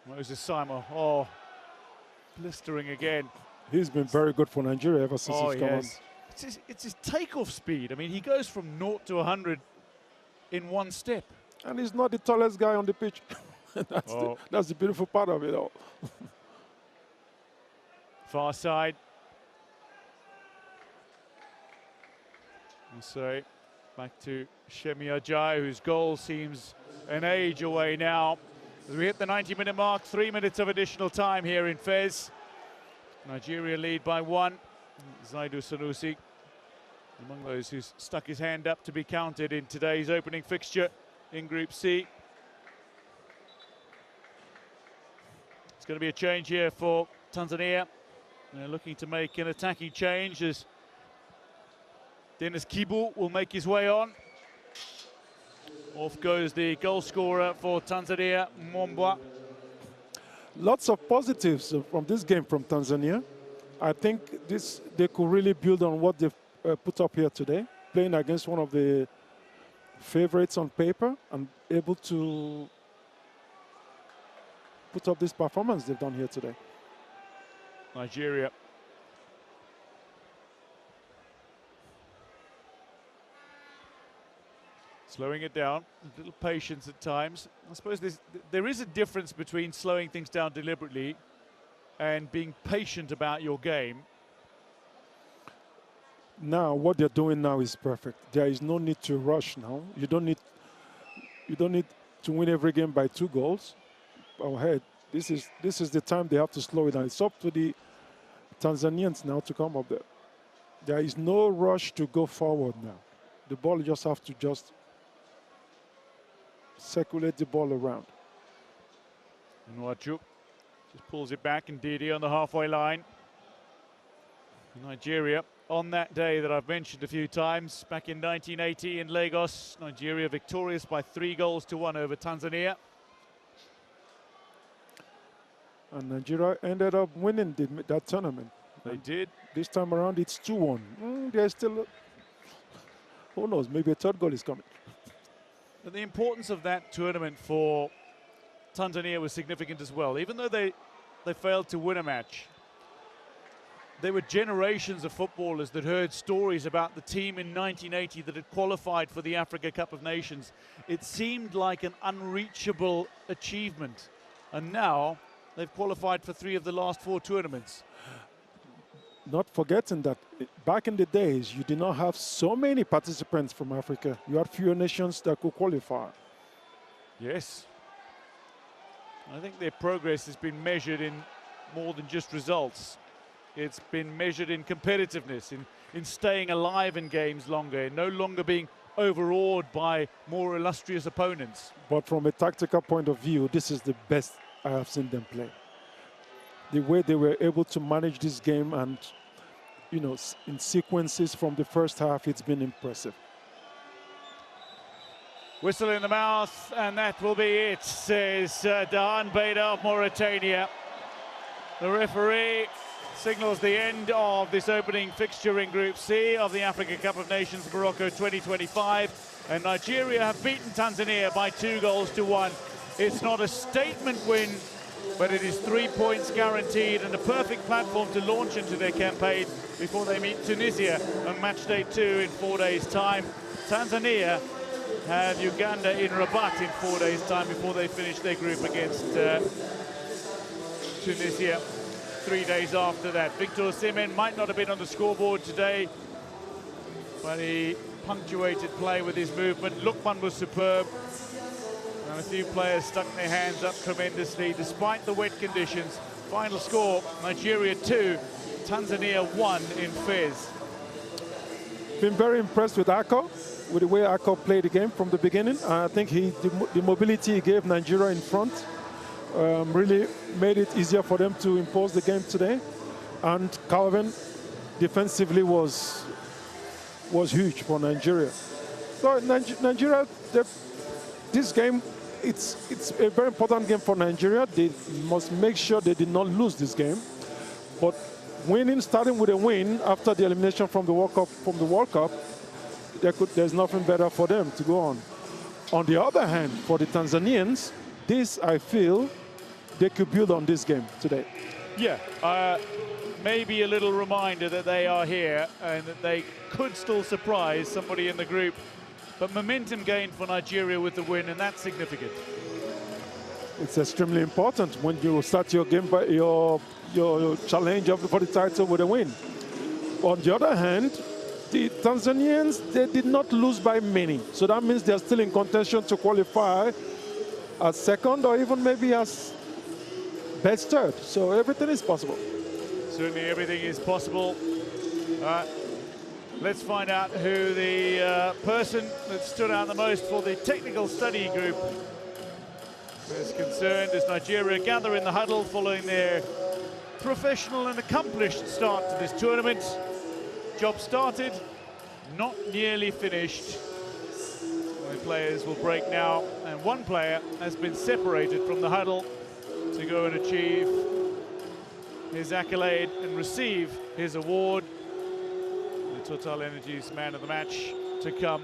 Moses Simon, oh, blistering again. He's been very good for Nigeria ever since he's come on. It's his takeoff speed. I mean, he goes from 0 to 100 in one step. And he's not the tallest guy on the pitch. That's the beautiful part of it all. Far side. And so back to Shemi Ajayi, whose goal seems an age away now. As we hit the 90-minute mark, 3 minutes of additional time here in Fez. Nigeria lead by 1. Zaidu Sanusi, among those who's stuck his hand up to be counted in today's opening fixture in Group C. It's going to be a change here for Tanzania. They're looking to make an attacking change as Dennis Kibu will make his way on. Off goes the goal scorer for Tanzania, Mombwa. Lots of positives from this game from Tanzania. I think they could really build on what they've put up here today, playing against one of the favorites on paper and able to put up this performance they've done here today. Nigeria. Slowing it down, a little patience at times. I suppose there is a difference between slowing things down deliberately and being patient about your game. Now, what they're doing now is perfect. There is no need to rush now. You don't need to win every game by 2 goals. Oh, hey, this is the time they have to slow it down. It's up to the Tanzanians now to come up there. There is no rush to go forward now. The ball just have to just circulate the ball around. Nwaju just pulls it back, and Didi on the halfway line. Nigeria, on that day that I've mentioned a few times, back in 1980 in Lagos, Nigeria victorious by 3 goals to 1 over Tanzania. And Nigeria ended up winning that tournament. They did. This time around, it's 2-1. There's still, who knows, maybe a 3rd goal is coming. But the importance of that tournament for Tanzania was significant as well. Even though they failed to win a match, there were generations of footballers that heard stories about the team in 1980 that had qualified for the Africa Cup of Nations. It seemed like an unreachable achievement. And now they've qualified for 3 of the last 4 tournaments. Not forgetting that back in the days, you did not have so many participants from Africa. You had fewer nations that could qualify. Yes. I think their progress has been measured in more than just results. It's been measured in competitiveness, in staying alive in games longer, in no longer being overawed by more illustrious opponents. But from a tactical point of view, this is the best I have seen them play. The way they were able to manage this game and, you know, in sequences from the first half, it's been impressive. Whistle in the mouth, and that will be it, says Dahan Beda of Mauritania. The referee signals the end of this opening fixture in Group C of the Africa Cup of Nations Morocco 2025. And Nigeria have beaten Tanzania by 2 goals to 1. It's not a statement win, but it is 3 points guaranteed and a perfect platform to launch into their campaign before they meet Tunisia on match day 2 in 4 days' time. Tanzania have Uganda in Rabat in 4 days' time before they finish their group against Tunisia 3 days after that. Victor Osimhen might not have been on the scoreboard today, but he punctuated play with his movement. Lookman was superb. And a few players stuck their hands up tremendously despite the wet conditions. Final score, Nigeria 2, Tanzania 1 in Fez. Been very impressed with Akko, with the way Akko played the game from the beginning. I think the mobility he gave Nigeria in front really made it easier for them to impose the game today. And Calvin defensively was huge for Nigeria. So Nigeria, this game, it's a very important game for Nigeria. They must make sure they did not lose this game. But starting with a win after the elimination from the World Cup, there's nothing better for them to go on. On the other hand, for the Tanzanians, this, I feel, they could build on this game today. Yeah, maybe a little reminder that they are here and that they could still surprise somebody in the group. But momentum gained for Nigeria with the win, and that's significant. It's extremely important when you start your game, by your challenge for the title with a win. On the other hand, the Tanzanians, they did not lose by many. So that means they're still in contention to qualify as second or even maybe as best third. So everything is possible. Certainly everything is possible. Let's find out who the person that stood out the most for the technical study group is concerned as Nigeria gather in the huddle following their professional and accomplished start to this tournament. Job started, not nearly finished. The players will break now, and one player has been separated from the huddle to go and achieve his accolade and receive his award. The Total Energies Man of the Match to come.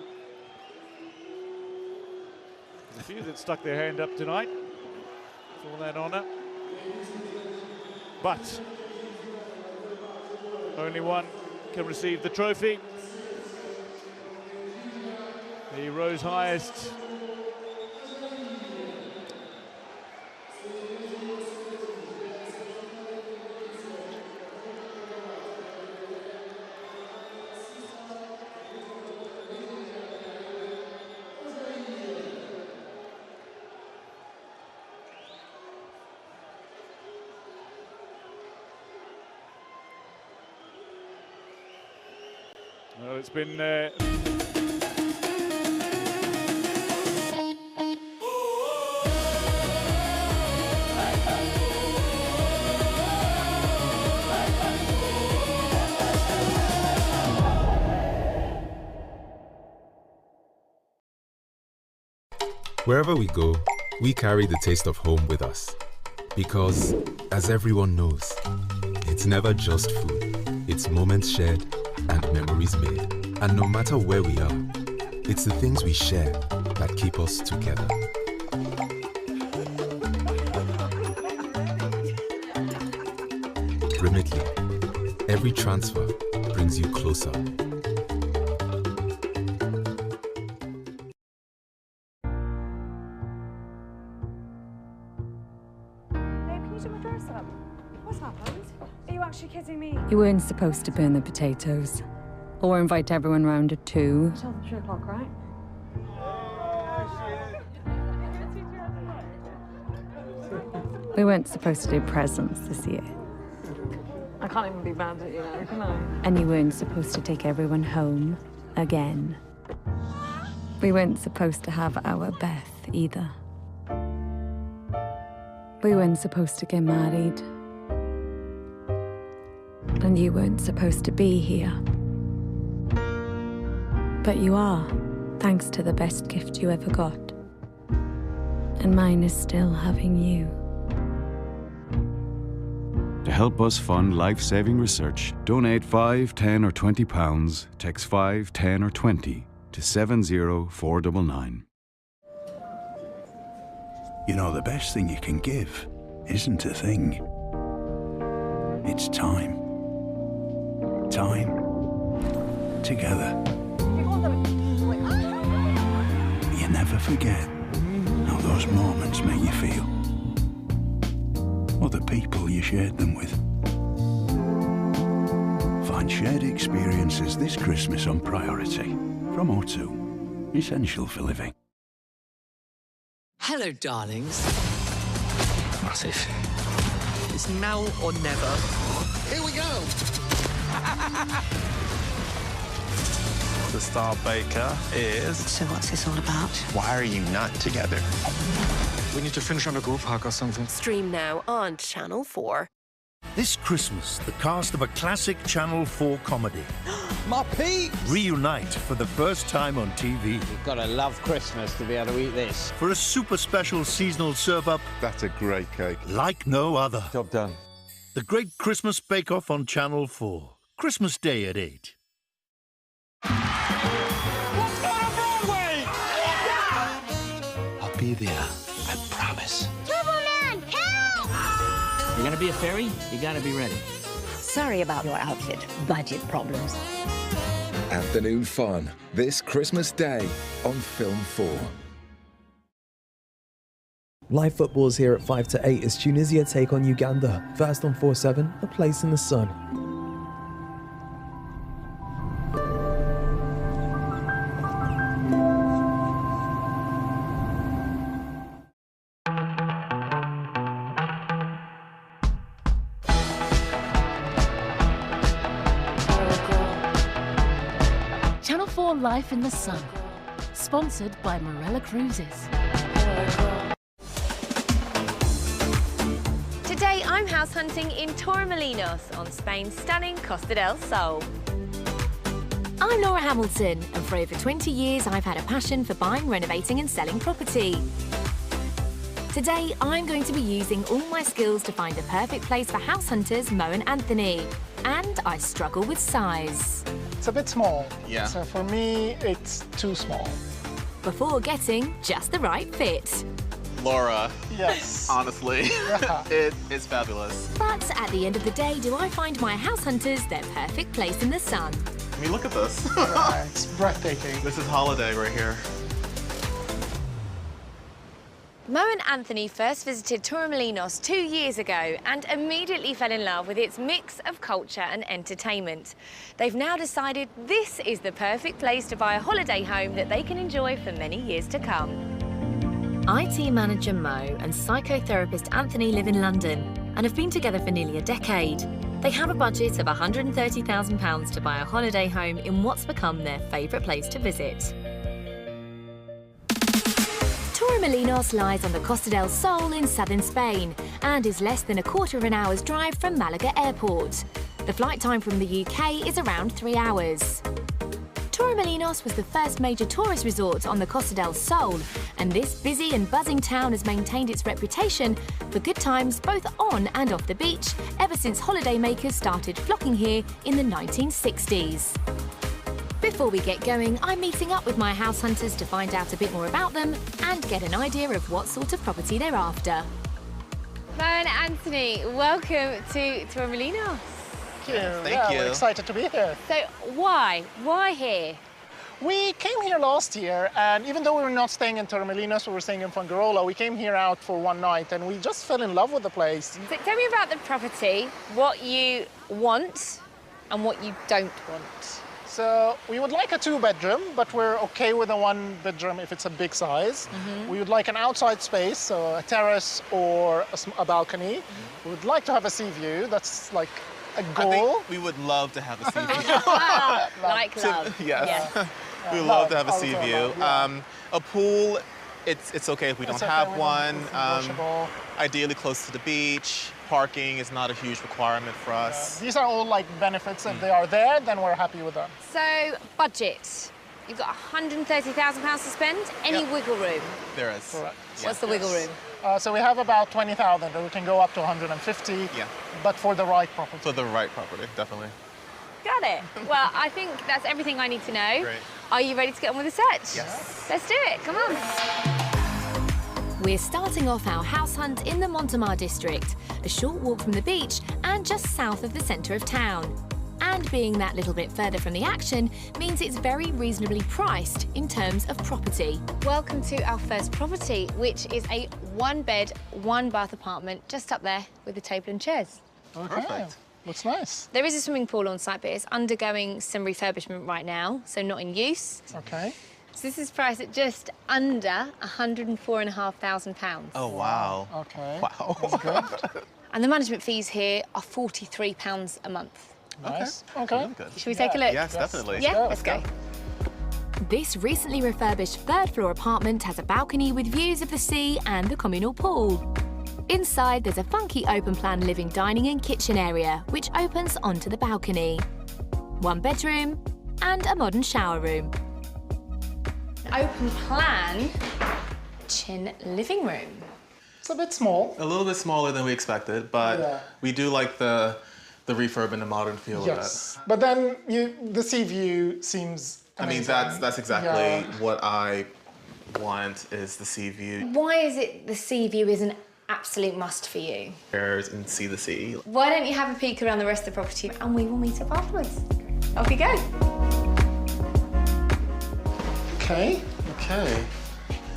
There's a few that stuck their hand up tonight for that honour. But only one can receive the trophy. He rose highest. Well, it's been Wherever we go, we carry the taste of home with us. Because, as everyone knows, it's never just food. It's moments shared and memories made. And no matter where we are, it's the things we share that keep us together. Remitly, every transfer brings you closer. What's happened? Are you actually kidding me? You weren't supposed to burn the potatoes. Or invite everyone round at 2. Until 3 o'clock, right? We weren't supposed to do presents this year. I can't even be mad at you now, can I? And you weren't supposed to take everyone home again. We weren't supposed to have our Beth either. We weren't supposed to get married. And you weren't supposed to be here. But you are, thanks to the best gift you ever got. And mine is still having you. To help us fund life-saving research, donate 5, 10 or 20 pounds, text 5, 10 or 20 to 70499. You know, the best thing you can give isn't a thing. It's time. Time together. You never forget how those moments make you feel. Or the people you shared them with. Find shared experiences this Christmas on Priority. From O2. Essential for living. Hello, darlings. Massive. It's now or never. Here we go! The star baker is... So what's this all about? Why are you not together? We need to finish on a group hug or something. Stream now on Channel 4. This Christmas, the cast of a classic Channel 4 comedy My Pete! reunite for the first time on TV. You've got to love Christmas to be able to eat this. For a super special seasonal serve-up That's a great cake. like no other. Job done. The Great Christmas Bake-Off on Channel 4. Christmas Day at 8. What's going on Broadway? I'll be there, I promise. Superman, help! You're gonna be a fairy, you gotta be ready. Sorry about your outfit. Budget problems. Afternoon fun this Christmas Day on Film 4. Live football's here at 5 to 8 as Tunisia take on Uganda. First on 4/7, a place in the sun. Channel 4 Life in the Sun. Sponsored by Marella Cruises. Today I'm house hunting in Torremolinos on Spain's stunning Costa del Sol. I'm Laura Hamilton, and for over 20 years I've had a passion for buying, renovating and selling property. Today I'm going to be using all my skills to find the perfect place for house hunters Mo and Anthony. And I struggle with size. It's a bit small. Yeah. So for me, it's too small. Before getting just the right fit. Laura. Yes. Honestly, Yeah. it is fabulous. But at the end of the day, do I find my house hunters their perfect place in the sun? I mean, look at this. Yeah, it's breathtaking. This is holiday right here. Mo and Anthony first visited Torremolinos 2 years ago and immediately fell in love with its mix of culture and entertainment. They've now decided this is the perfect place to buy a holiday home that they can enjoy for many years to come. IT manager Mo and psychotherapist Anthony live in London and have been together for nearly a decade. They have a budget of £130,000 to buy a holiday home in what's become their favourite place to visit. Torremolinos lies on the Costa del Sol in southern Spain and is less than a quarter of an hour's drive from Malaga Airport. The flight time from the UK is around 3 hours. Torremolinos was the first major tourist resort on the Costa del Sol, and this busy and buzzing town has maintained its reputation for good times both on and off the beach ever since holidaymakers started flocking here in the 1960s. Before we get going, I'm meeting up with my house hunters to find out a bit more about them and get an idea of what sort of property they're after. Mo and Anthony, welcome to Torremolinos. Thank you. We're excited to be here. So why? Why here? We came here last year, and even though we were not staying in Torremolinos, we were staying in Fuengirola, we came here out for one night, and we just fell in love with the place. So tell me about the property, what you want and what you don't want. So we would like a 2-bedroom, but we're okay with a 1-bedroom if it's a big size. We would like an outside space, so a terrace or a balcony. We would like to have a sea view. That's like a goal. I think we would love to have a sea view. Like love. Yes. Yeah. We would love to have a sea view. A pool, it's okay if we don't have one. Ideally close to the beach. Parking is not a huge requirement for us. These are all like benefits. If they are there, then we're happy with them. So, budget. You've got £130,000 to spend. Any wiggle room? There is. Correct. What's the wiggle room? So we have about 20,000, and we can go up to 150. Yeah. But for the right property. For the right property, definitely. Got it. Well, I think that's everything I need to know. Great. Are you ready to get on with the search? Yes. Let's do it. Come on. We're starting off our house hunt in the Montemar district, a short walk from the beach and just south of the centre of town. And being that little bit further from the action means it's very reasonably priced in terms of property. Welcome to our first property, which is a 1-bed, 1-bath apartment just up there with a table and chairs. Okay. Perfect. Looks nice. There is a swimming pool on site, but it's undergoing some refurbishment right now, so not in use. Okay. So this is priced at just under £104,500. Oh, wow. Okay. Wow. That's good. And the management fees here are £43 a month. Nice. Okay. Should we take a look? Yes, definitely. Yeah, let's go. This recently refurbished 3rd-floor apartment has a balcony with views of the sea and the communal pool. Inside, there's a funky open-plan living, dining and kitchen area, which opens onto the balcony. 1 bedroom and a modern shower room. Open plan kitchen living room. It's a bit small. A little bit smaller than we expected, but we do like the refurb and the modern feel of it. But then the sea view seems amazing. I mean, that's exactly what I want, is the sea view. Why is it the sea view isn't absolute must for you? And see the sea. Why don't you have a peek around the rest of the property and we will meet up afterwards. Off you go. Okay.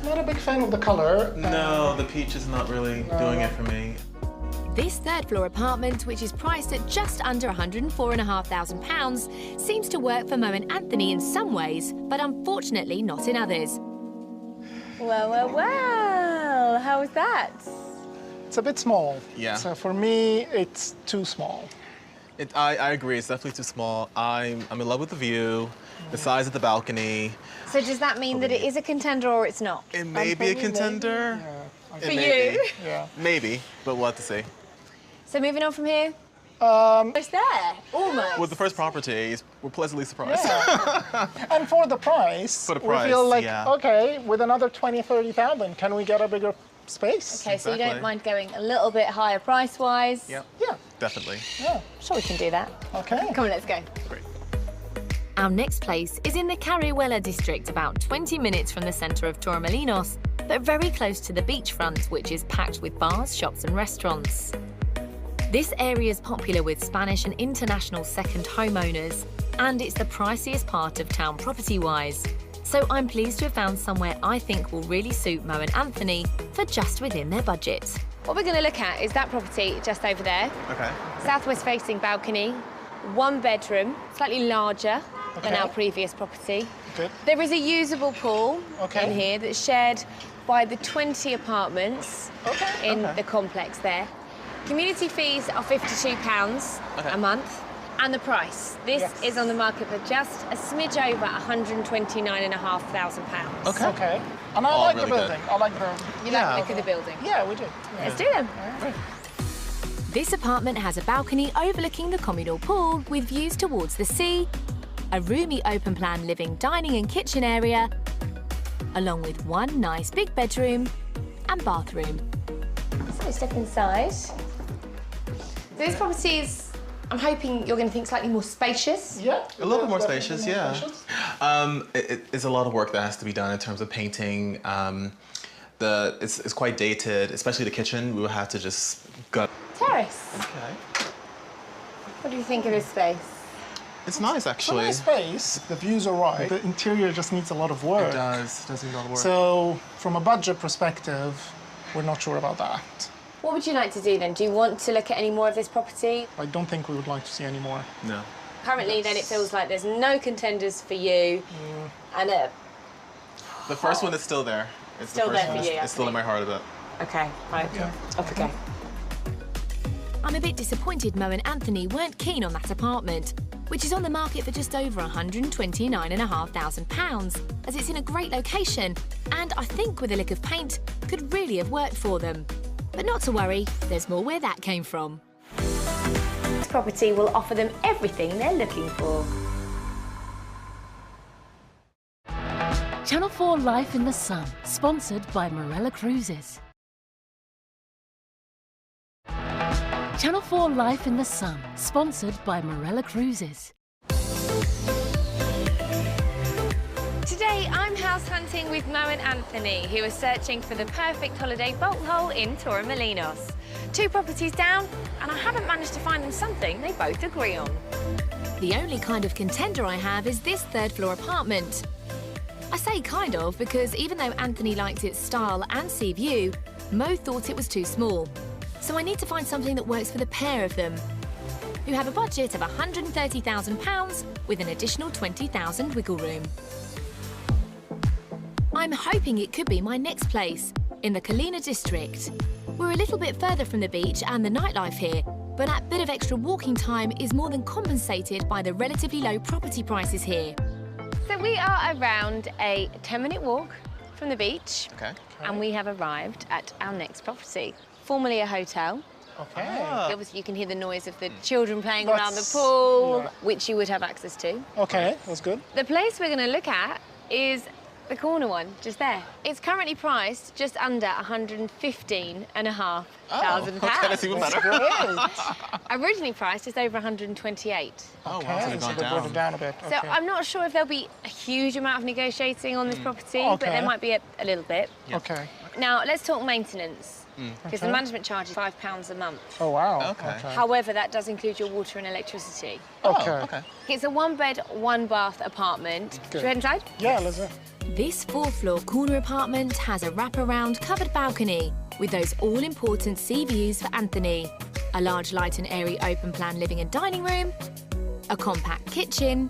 Not a big fan of the colour. No, the peach is not really doing it for me. This third-floor apartment, which is priced at just under £104,500, seems to work for Mo and Anthony in some ways, but unfortunately not in others. Well, how was that? It's a bit small. Yeah. So for me, it's too small. I agree, it's definitely too small. I'm in love with the view, the size of the balcony. So does that mean that it is a contender or it's not? It may be a contender. For you? Yeah. Maybe, but we'll have to see. So moving on from here? It's there, almost. With the first properties, we're pleasantly surprised. Yeah. And for the price, we feel like, okay, with another 20, 30,000, can we get a bigger space? Okay, so you don't mind going a little bit higher price-wise? Yep. Yeah. Definitely. Yeah. Sure, we can do that. Okay. Come on, let's go. Great. Our next place is in the Carihuela district, about 20 minutes from the centre of Torremolinos, but very close to the beachfront, which is packed with bars, shops and restaurants. This area is popular with Spanish and international second homeowners, and it's the priciest part of town property-wise. So I'm pleased to have found somewhere I think will really suit Mo and Anthony for just within their budget. What we're going to look at is that property just over there. Okay. Southwest-facing balcony, 1 bedroom, slightly larger than our previous property. Good. There is a usable pool in here that's shared by the 20 apartments in the complex there. Community fees are £52 a month. And the price. This is on the market for just a smidge over £129,500. Okay. And I like the building. I like the building. You like the look of the building? Yeah, we do. Let's do them. This apartment has a balcony overlooking the communal pool with views towards the sea, a roomy open-plan living, dining and kitchen area, along with 1 nice big bedroom and bathroom. So step inside. This property is, I'm hoping you're going to think slightly more spacious. Yeah. A little bit more spacious, yeah. It's a lot of work that has to be done in terms of painting. It's quite dated, especially the kitchen. We will have to just gut. Terrace. Okay. What do you think of this space? It's nice, actually. It's a nice space. The views are right. The interior just needs a lot of work. It does. It does need a lot of work. So, from a budget perspective, we're not sure about that. What would you like to do then? Do you want to look at any more of this property? I don't think we would like to see any more. No. Currently, then, it feels like there's no contenders for you. And the first one is still there. It's still there for you, It's still in my heart a bit. Okay, right. Yeah. Off we go. I'm a bit disappointed Mo and Anthony weren't keen on that apartment, which is on the market for just over £129,500, as it's in a great location, and I think with a lick of paint, could really have worked for them. But not to worry, there's more where that came from. This property will offer them everything they're looking for. Channel 4 Life in the Sun, sponsored by Marella Cruises. Channel 4 Life in the Sun, sponsored by Marella Cruises. Today, I'm house hunting with Mo and Anthony, who are searching for the perfect holiday bolt hole in Torremolinos. 2 properties down, and I haven't managed to find them something they both agree on. The only kind of contender I have is this third-floor apartment. I say kind of because even though Anthony liked its style and sea view, Mo thought it was too small. So I need to find something that works for the pair of them, who have a budget of £130,000 with an additional £20,000 wiggle room. I'm hoping it could be my next place, in the Colina district. We're a little bit further from the beach and the nightlife here, but that bit of extra walking time is more than compensated by the relatively low property prices here. So we are around a 10-minute walk from the beach. Okay. And we have arrived at our next property, formerly a hotel. Okay. Obviously, you can hear the noise of the children playing around the pool, which you would have access to. Okay, that's good. The place we're going to look at is the corner one, just there. It's currently priced just under £115,500. Okay, that's even better. Originally priced just over 128. Oh, wow, so they brought it down a bit. So I'm not sure if there'll be a huge amount of negotiating on this property, but there might be a little bit. Okay. Now, let's talk maintenance. Because the Okay. management charge is £5 a month. Oh, wow. Okay. However, that does include your water and electricity. Okay. It's a one-bed, one-bath apartment. Good. Should we head inside? Yeah, let's go. This 4th-floor corner apartment has a wraparound covered balcony with those all-important sea views for Anthony. A large light and airy open-plan living and dining room, a compact kitchen,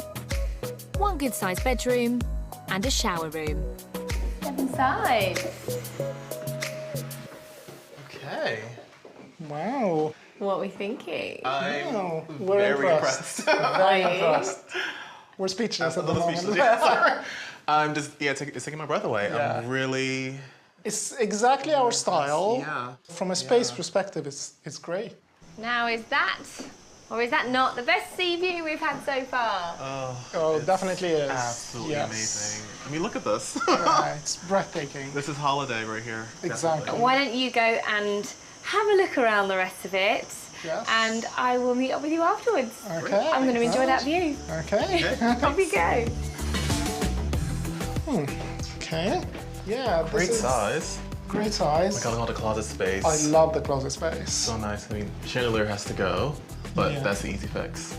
one good-sized bedroom, and a shower room. Step inside. Okay. Wow. What are we thinking? I'm We're very impressed. impressed. Very Are you? impressed. We're speechless at the moment. Speechless. Yeah, sorry. I'm just, it's taking my breath away. Yeah. I'm really... It's exactly our style. Yeah. From a space perspective, it's great. Now, is that, or is that not the best sea view we've had so far? Oh, definitely is. Absolutely Yes. amazing. I mean, look at this. Yeah, it's breathtaking. This is holiday right here. Exactly. Definitely. Why don't you go and have a look around the rest of it? Yes. And I will meet up with you afterwards. Okay. I'm going to enjoy that view. Okay. Off you go. Okay. Yeah. This Great is size. Great size. Look at all the closet space. I love the closet space. So nice. I mean, chandelier has to go, but Yeah. that's the easy fix.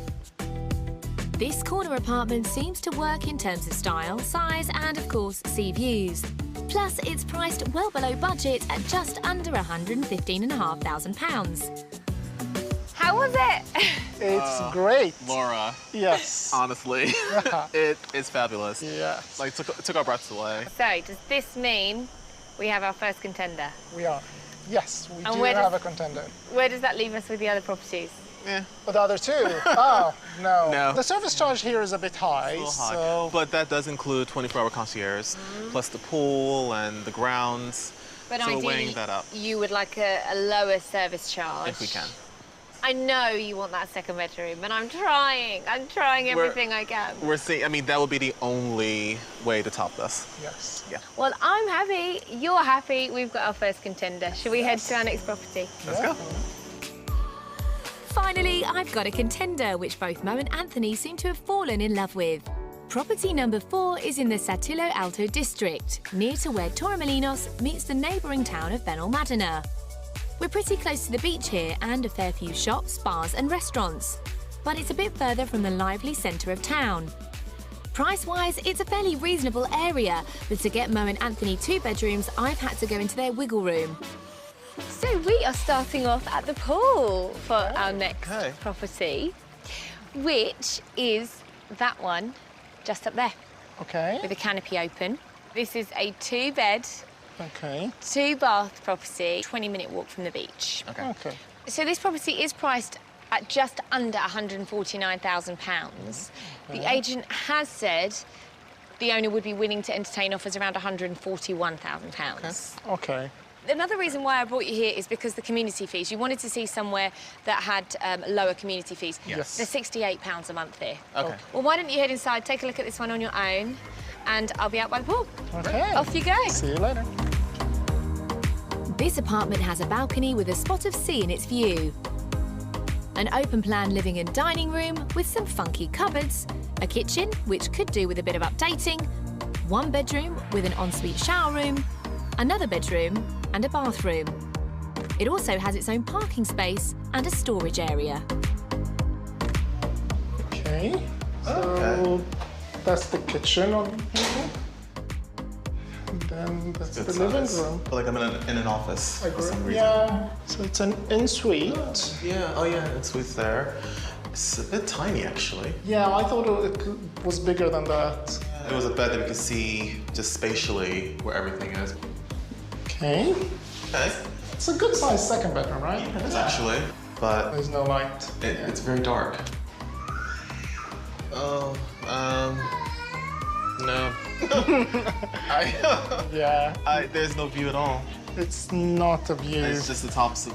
This corner apartment seems to work in terms of style, size, and of course, sea views. Plus, it's priced well below budget at just under £115,500. How was it? It's great. Laura. Yes. Honestly, it is fabulous. Yes. Like, took our breaths away. So, does this mean we have our first contender? We are. Yes, we And do where have does- a contender. Where does that leave us with the other properties? Yeah. But the other two? Oh, no. No. The service charge here is a bit high, A little high. so... But that does include 24-hour concierge, plus the pool and the grounds. But so we're ideally, weighing that up you would like a lower service charge. if we can. I know you want that second bedroom, and I'm trying. I'm trying everything I can. We're seeing. I mean, that would be the only way to top this. Yes. Yeah. Well, I'm happy. You're happy. We've got our first contender. Should we head to our next property? Let's go. Finally, I've got a contender which both Mo and Anthony seem to have fallen in love with. Property number 4 is in the Satillo Alto district, near to where Torremolinos meets the neighbouring town of Benalmádena. We're pretty close to the beach here and a fair few shops, bars and restaurants, but it's a bit further from the lively centre of town. Price-wise, it's a fairly reasonable area, but to get Mo and Anthony 2 bedrooms, I've had to go into their wiggle room. So we are starting off at the pool for our next property, which is that one just up there. Okay. With a canopy open. This is a 2-bed, Okay. 2-bath property, 20-minute walk from the beach. Okay. So this property is priced at just under £149,000. The agent has said the owner would be willing to entertain offers around £141,000. Okay. Another reason why I brought you here is because the community fees. You wanted to see somewhere that had lower community fees. Yes. They're £68 a month here. Okay. Well, why don't you head inside, take a look at this one on your own, and I'll be out by the pool. Okay. Off you go. See you later. This apartment has a balcony with a spot of sea in its view. An open-plan living and dining room with some funky cupboards, a kitchen, which could do with a bit of updating, 1 bedroom with an ensuite shower room, another bedroom and a bathroom. It also has its own parking space and a storage area. Okay. So that's the kitchen on here. And then that's Good the living size. room. Feel like I'm in an office for some reason. Yeah. So it's an en-suite. Yeah. Oh yeah. It's with there. It's a bit tiny actually. Yeah, I thought it was bigger than that. It was a bed that we could see just spatially where everything is. Okay. Okay. It's a good sized second bedroom, right? It is actually, but there's no light. It's very dark. Oh, no. Yeah. There's no view at all. It's not a view. It's just the tops of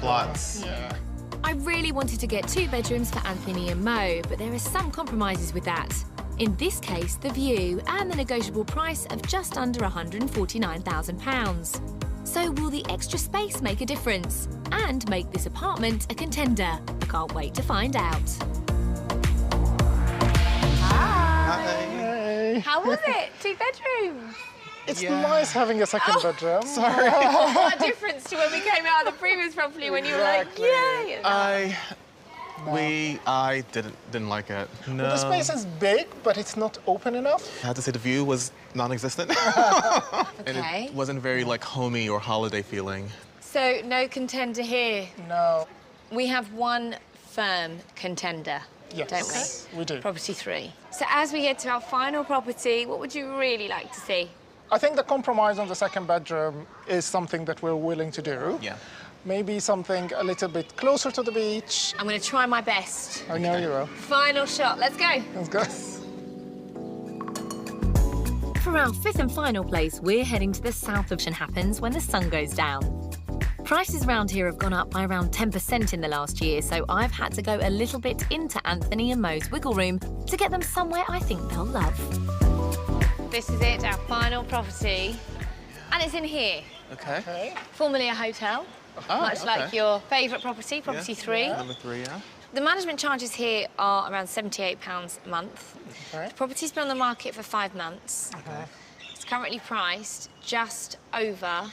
flats. Yeah. I really wanted to get 2 bedrooms for Anthony and Mo, but there are some compromises with that. In this case, the view and the negotiable price of just under £149,000. So will the extra space make a difference and make this apartment a contender? I can't wait to find out. Hi. How was it? 2 bedrooms? It's nice having a second bedroom. Sorry. What a difference to when we came out of the previous property when you were like, yay! I didn't like it. No. Well, the space is big, but it's not open enough. I had to say the view was non-existent. And it wasn't very like homey or holiday feeling. So no contender here. No. We have one firm contender, yes, don't we? We do. Property 3. So as we head to our final property, what would you really like to see? I think the compromise on the second bedroom is something that we're willing to do. Yeah. Maybe something a little bit closer to the beach. I'm going to try my best. I know you will. Final shot. Let's go. Let's go. For our fifth and final place, we're heading to the south of happens when the sun goes down. Prices around here have gone up by around 10% in the last year, so I've had to go a little bit into Anthony and Mo's wiggle room to get them somewhere I think they'll love. This is it, our final property. And it's in here. Okay. Formerly a hotel, much like your favourite property, Property 3. Number 3, yeah. The management charges here are around £78 a month. The property's been on the market for 5 months. It's currently priced just over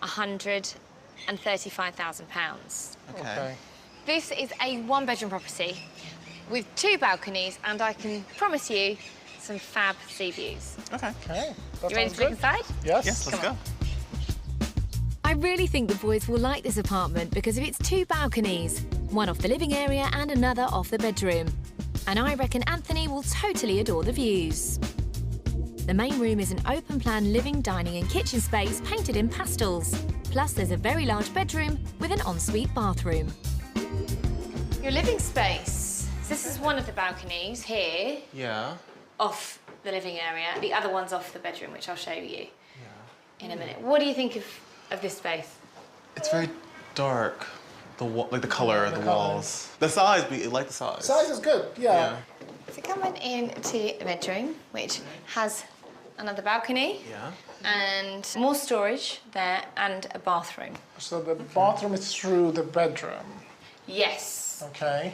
£135,000. Okay. This is a 1-bedroom property with 2 balconies, and I can promise you some fab sea views. Okay. You ready to look inside? Yes. Let's go. I really think the boys will like this apartment because of its 2 balconies, one off the living area and another off the bedroom. And I reckon Anthony will totally adore the views. The main room is an open-plan living, dining and kitchen space painted in pastels. Plus, there's a very large bedroom with an ensuite bathroom. Your living space. This is one of the balconies here. Yeah. Off the living area. The other one's off the bedroom, which I'll show you in a minute. What do you think of this space? It's very dark. Like the color of the walls. The size, we like the size. Size is good, yeah. So coming into the bedroom, which has another balcony. And more storage there and a bathroom. So the bathroom is through the bedroom? Yes. Okay.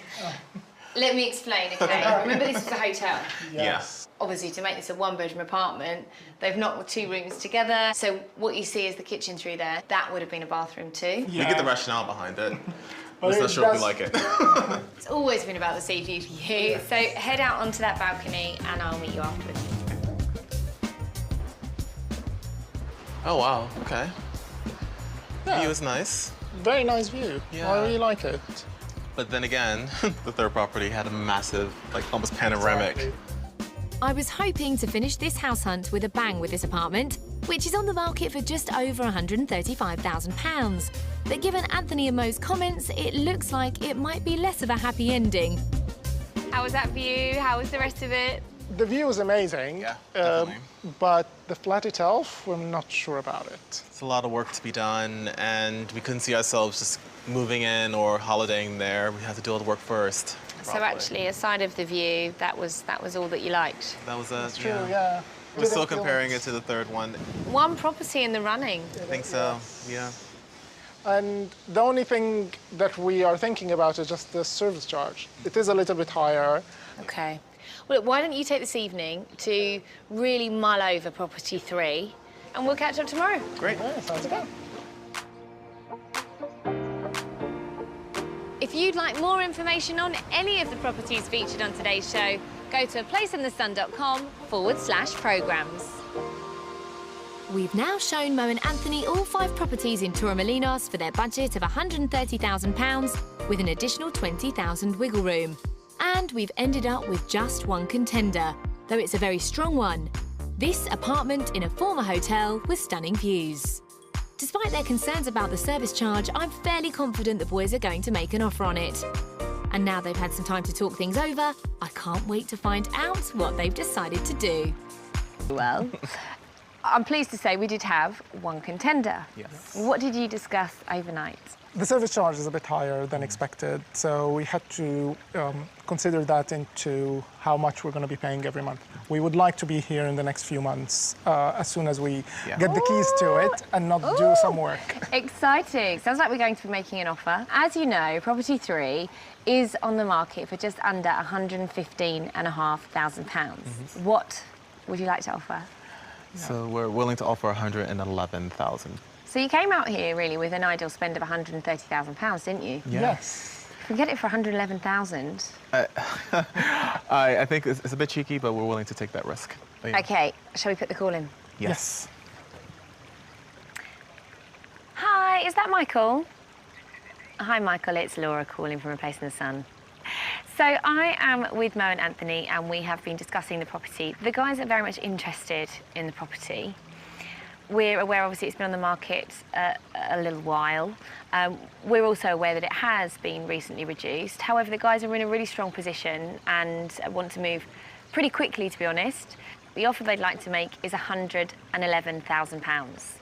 Let me explain, okay? Remember, this is a hotel. Yes. Obviously, to make this a 1-bedroom apartment, they've knocked the 2 rooms together. So what you see is the kitchen through there. That would have been a bathroom too. We get the rationale behind it. I'm just not sure if we like it. It's always been about the sea view for you. So head out onto that balcony and I'll meet you afterwards. Oh, wow. Okay. The view is nice. Very nice view. Yeah. I really like it. But then again, the third property had a massive, like almost panoramic. Exactly. I was hoping to finish this house hunt with a bang with this apartment, which is on the market for just over £135,000. But given Anthony and Mo's comments, it looks like it might be less of a happy ending. How was that view? How was the rest of it? The view is amazing, but the flat itself, we're not sure about it. It's a lot of work to be done, and we couldn't see ourselves just moving in or holidaying there. We had to do all the work first. So actually, aside of the view, that was all that you liked? That was That's true, yeah. We're still comparing it to the third one. 1 property in the running. I think so, yeah. And the only thing that we are thinking about is just the service charge. It is a little bit higher. Okay. Well, look, why don't you take this evening to really mull over Property 3, and we'll catch up tomorrow. Great. Yeah, sounds good. If you'd like more information on any of the properties featured on today's show, go to placeinthesun.com/programmes. We've now shown Mo and Anthony all 5 properties in Torremolinos for their budget of £130,000 with an additional £20,000 wiggle room. And we've ended up with just 1 contender, though it's a very strong one. This apartment in a former hotel with stunning views. Despite their concerns about the service charge, I'm fairly confident the boys are going to make an offer on it. And now they've had some time to talk things over, I can't wait to find out what they've decided to do. Well, I'm pleased to say we did have 1 contender. Yes. What did you discuss overnight? The service charge is a bit higher than expected, so we had to consider that into how much we're going to be paying every month. We would like to be here in the next few months, as soon as we get the keys to it and not do some work. Exciting. Sounds like we're going to be making an offer. As you know, Property 3 is on the market for just under £115,500. What would you like to offer? So we're willing to offer 111,000. So you came out here really with an ideal spend of £130,000, didn't you? Yes. If we get it for 111,000. I think it's a bit cheeky, but we're willing to take that risk. But, yeah. Okay, shall we put the call in? Yes. Hi, is that Michael? Hi, Michael, it's Laura calling from Replacing the Sun. So I am with Mo and Anthony, and we have been discussing the property. The guys are very much interested in the property. We're aware, obviously, it's been on the market a little while. We're also aware that it has been recently reduced. However, the guys are in a really strong position and want to move pretty quickly, to be honest. The offer they'd like to make is £111,000.